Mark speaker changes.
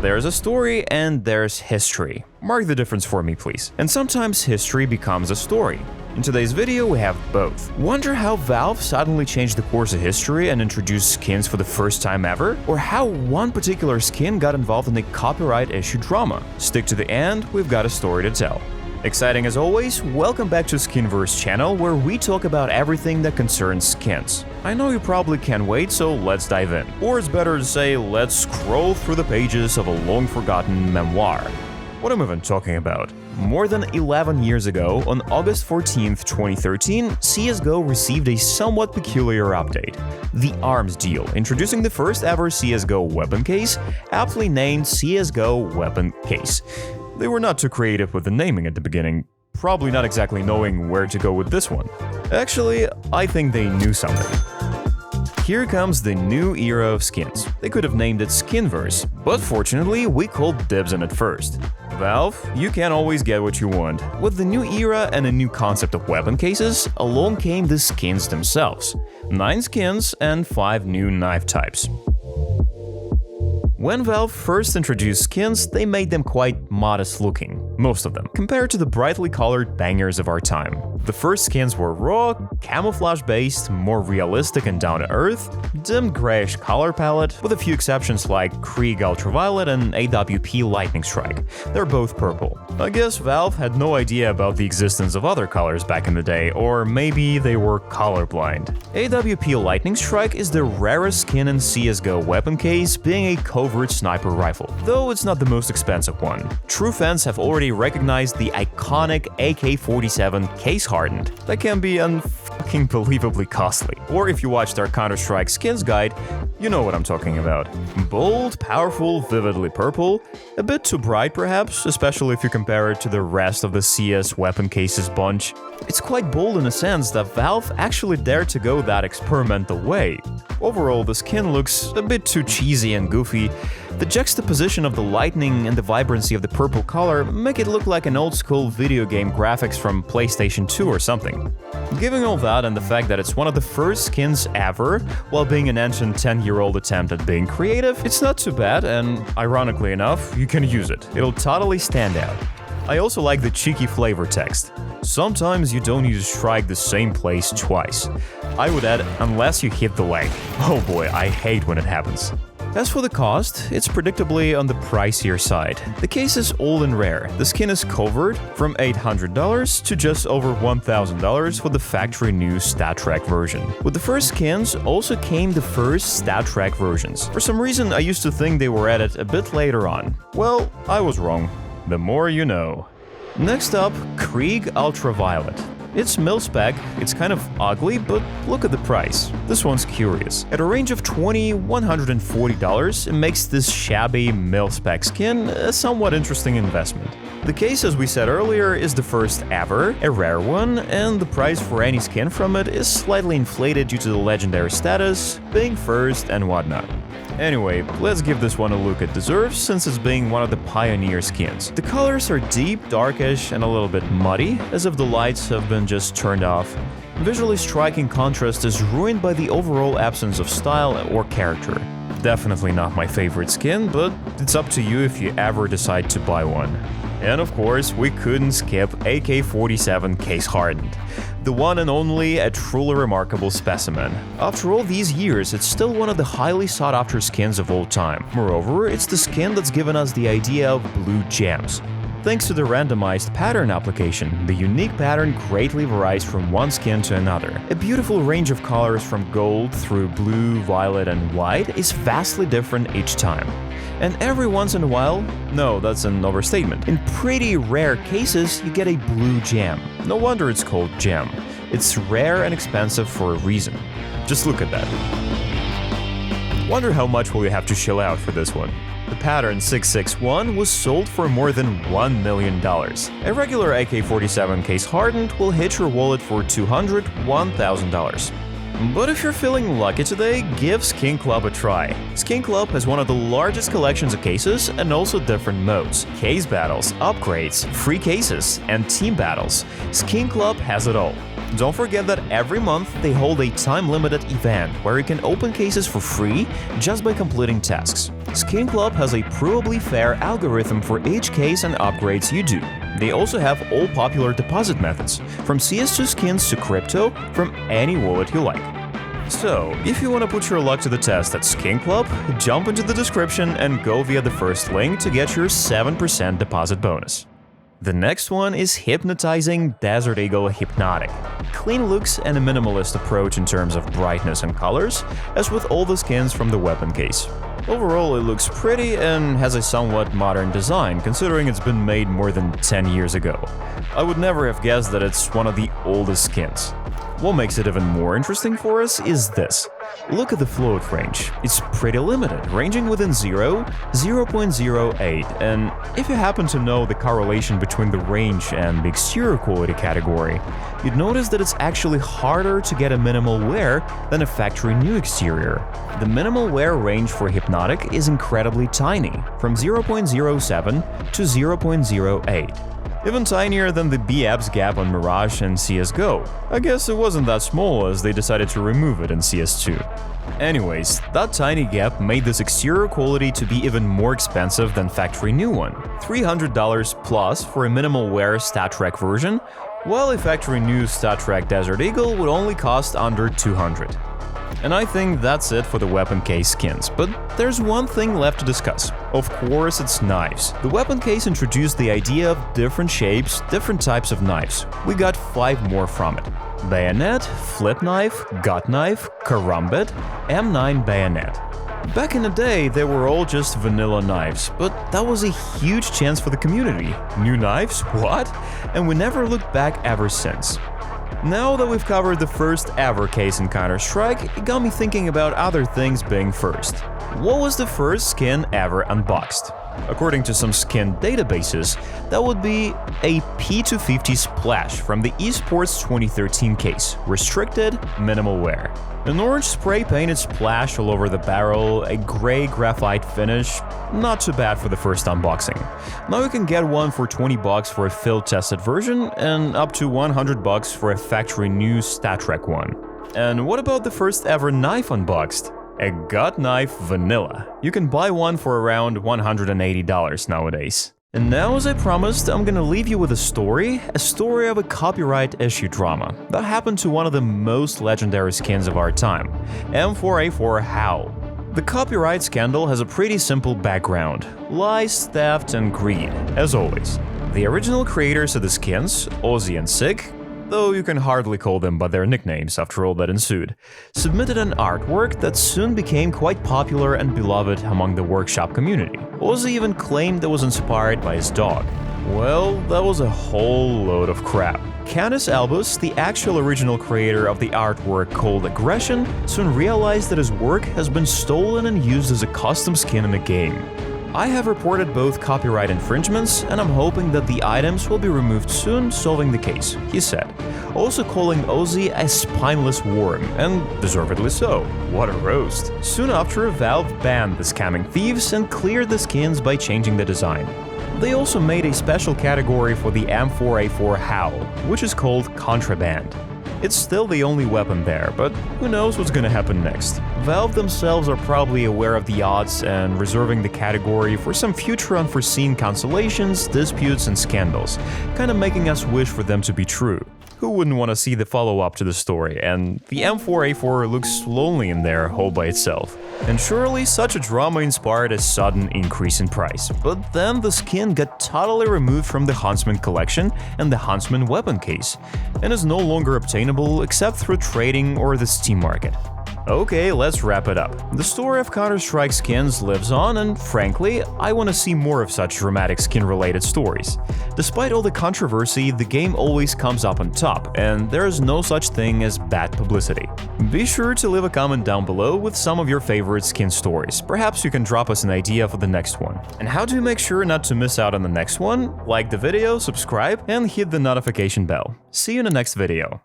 Speaker 1: There's a story and there's history. Mark the difference for me, please. And sometimes history becomes a story. In today's video, we have both. Wonder how Valve suddenly changed the course of history and introduced skins for the first time ever? Or how one particular skin got involved in a copyright issue drama? Stick to the end, we've got a story to tell. Exciting as always, welcome back to SkinVerse channel, where we talk about everything that concerns skins. I know you probably can't wait, so let's dive in. Or it's better to say, let's scroll through the pages of a long-forgotten memoir. What am I even talking about? More than 11 years ago, on August 14th, 2013, CSGO received a somewhat peculiar update. The Arms Deal, introducing the first ever CSGO weapon case, aptly named CSGO Weapon Case. They were not too creative with the naming at the beginning, probably not exactly knowing where to go with this one. Actually, I think they knew something. Here comes the new era of skins. They could have named it SkinVerse, but fortunately, we called dibs on it first. Valve, you can't always get what you want. With the new era and a new concept of weapon cases, along came the skins themselves. 9 skins and 5 new knife types. When Valve first introduced skins, they made them quite modest-looking, most of them, compared to the brightly colored bangers of our time. The first skins were raw, camouflage-based, more realistic and down-to-earth, dim grayish color palette, with a few exceptions like Krieg Ultraviolet and AWP Lightning Strike. They're both purple. I guess Valve had no idea about the existence of other colors back in the day, or maybe they were colorblind. AWP Lightning Strike is the rarest skin in CSGO weapon case, being a covert sniper rifle, though it's not the most expensive one. True fans have already recognized the iconic AK-47 CASE HARDENED. That can be unfucking believably costly. Or if you watched our Counter-Strike skins guide, you know what I'm talking about. Bold, powerful, vividly purple, a bit too bright perhaps, especially if you compare it to the rest of the CS weapon cases bunch. It's quite bold in a sense that Valve actually dared to go that experimental way. Overall, the skin looks a bit too cheesy and goofy. The juxtaposition of the lightning and the vibrancy of the purple color make it look like an old-school video game graphics from PlayStation 2 or something. Given all that and the fact that it's one of the first skins ever, while being an ancient 10-year-old attempt at being creative, it's not too bad, and ironically enough, you can use it. It'll totally stand out. I also like the cheeky flavor text. Sometimes you don't need to strike the same place twice. I would add, unless you hit the leg. Oh boy, I hate when it happens. As for the cost, it's predictably on the pricier side. The case is old and rare. The skin is covered from $800 to just over $1,000 for the factory new StatTrak version. With the first skins also came the first StatTrak versions. For some reason, I used to think they were added a bit later on. Well, I was wrong. The more you know. Next up, Krieg Ultraviolet. It's mil-spec, it's kind of ugly, but look at the price. This one's curious. At a range of $20–140, it makes this shabby mil-spec skin a somewhat interesting investment. The case, as we said earlier, is the first ever, a rare one, and the price for any skin from it is slightly inflated due to the legendary status, being first and whatnot. Anyway, let's give this one a look it deserves, since it's being one of the pioneer skins. The colors are deep, darkish, and a little bit muddy, as if the lights have been just turned off. Visually striking contrast is ruined by the overall absence of style or character. Definitely not my favorite skin, but it's up to you if you ever decide to buy one. And of course, we couldn't skip AK-47 CASE HARDENED. The one and only, a truly remarkable specimen. After all these years, it's still one of the highly sought-after skins of all time. Moreover, it's the skin that's given us the idea of blue gems. Thanks to the randomized pattern application, the unique pattern greatly varies from one skin to another. A beautiful range of colors from gold through blue, violet, and white is vastly different each time. And every once in a while, no, that's an overstatement, in pretty rare cases, you get a blue gem. No wonder it's called gem. It's rare and expensive for a reason. Just look at that. Wonder how much will you have to shell out for this one. The pattern 661 was sold for more than $1 million. A regular AK-47 CASE HARDENED will hit your wallet for $200–1,000. But if you're feeling lucky today, give Skin Club a try. Skin Club has one of the largest collections of cases and also different modes. Case battles, upgrades, free cases, and team battles. Skin Club has it all. Don't forget that every month they hold a time-limited event where you can open cases for free just by completing tasks. Skin Club has a provably fair algorithm for each case and upgrades you do. They also have all popular deposit methods, from CS2 skins to crypto, from any wallet you like. So, if you want to put your luck to the test at Skin Club, jump into the description and go via the first link to get your 7% deposit bonus. The next one is Hypnotizing Desert Eagle Hypnotic. Clean looks and a minimalist approach in terms of brightness and colors, as with all the skins from the weapon case. Overall, it looks pretty and has a somewhat modern design, considering it's been made more than 10 years ago. I would never have guessed that it's one of the oldest skins. What makes it even more interesting for us is this. Look at the float range. It's pretty limited, ranging within 0, 0.08, and if you happen to know the correlation between the range and the exterior quality category, you'd notice that it's actually harder to get a minimal wear than a factory new exterior. The minimal wear range for Hypnotic is incredibly tiny, from 0.07 to 0.08. Even tinier than the BABS gap on Mirage and CSGO. I guess it wasn't that small as they decided to remove it in CS2. Anyways, that tiny gap made this exterior quality to be even more expensive than factory new one. $300 plus for a minimal wear StatTrak version, while a factory new StatTrak Desert Eagle would only cost under $200. And I think that's it for the weapon case skins, but there's one thing left to discuss. Of course, it's knives. The weapon case introduced the idea of different shapes, different types of knives. We got 5 more from it. Bayonet, flip knife, gut knife, karambit, M9 bayonet. Back in the day, they were all just vanilla knives, but that was a huge chance for the community. New knives? What? And we never looked back ever since. Now that we've covered the first ever case in Counter-Strike, it got me thinking about other things being first. What was the first skin ever unboxed? According to some skin databases, that would be a P250 Splash from the eSports 2013 case, restricted, minimal wear. An orange spray-painted splash all over the barrel, a grey graphite finish, not too bad for the first unboxing. Now you can get one for $20 for a field-tested version, and up to $100 for a factory-new StatTrak one. And what about the first ever knife unboxed? A gut knife vanilla. You can buy one for around $180 nowadays. And now, as I promised, I'm gonna leave you with a story of a copyright issue drama that happened to one of the most legendary skins of our time, M4A4 Howl. The copyright scandal has a pretty simple background: lies, theft, and greed, as always. The original creators of the skins, Ozzy and Sig, though you can hardly call them by their nicknames after all that ensued, submitted an artwork that soon became quite popular and beloved among the workshop community. Ozzy even claimed that was inspired by his dog. Well, that was a whole load of crap. Canis Albus, the actual original creator of the artwork called Aggression, soon realized that his work has been stolen and used as a custom skin in a game. I have reported both copyright infringements, and I'm hoping that the items will be removed soon, solving the case, he said, also calling Ozzy a spineless worm, and deservedly so. What a roast. Soon after, Valve banned the scamming thieves and cleared the skins by changing the design. They also made a special category for the M4A4 Howl, which is called Contraband. It's still the only weapon there, but who knows what's gonna happen next. Valve themselves are probably aware of the odds and reserving the category for some future unforeseen cancellations, disputes, and scandals, kinda making us wish for them to be true. Who wouldn't want to see the follow-up to the story? And the M4A4 looks lonely in there all by itself. And surely such a drama inspired a sudden increase in price. But then the skin got totally removed from the Huntsman collection and the Huntsman weapon case, and is no longer obtainable except through trading or the Steam market. Okay, let's wrap it up. The story of Counter-Strike skins lives on, and frankly, I want to see more of such dramatic skin-related stories. Despite all the controversy, the game always comes up on top, and there is no such thing as bad publicity. Be sure to leave a comment down below with some of your favorite skin stories. Perhaps you can drop us an idea for the next one. And how do you make sure not to miss out on the next one? Like the video, subscribe, and hit the notification bell. See you in the next video.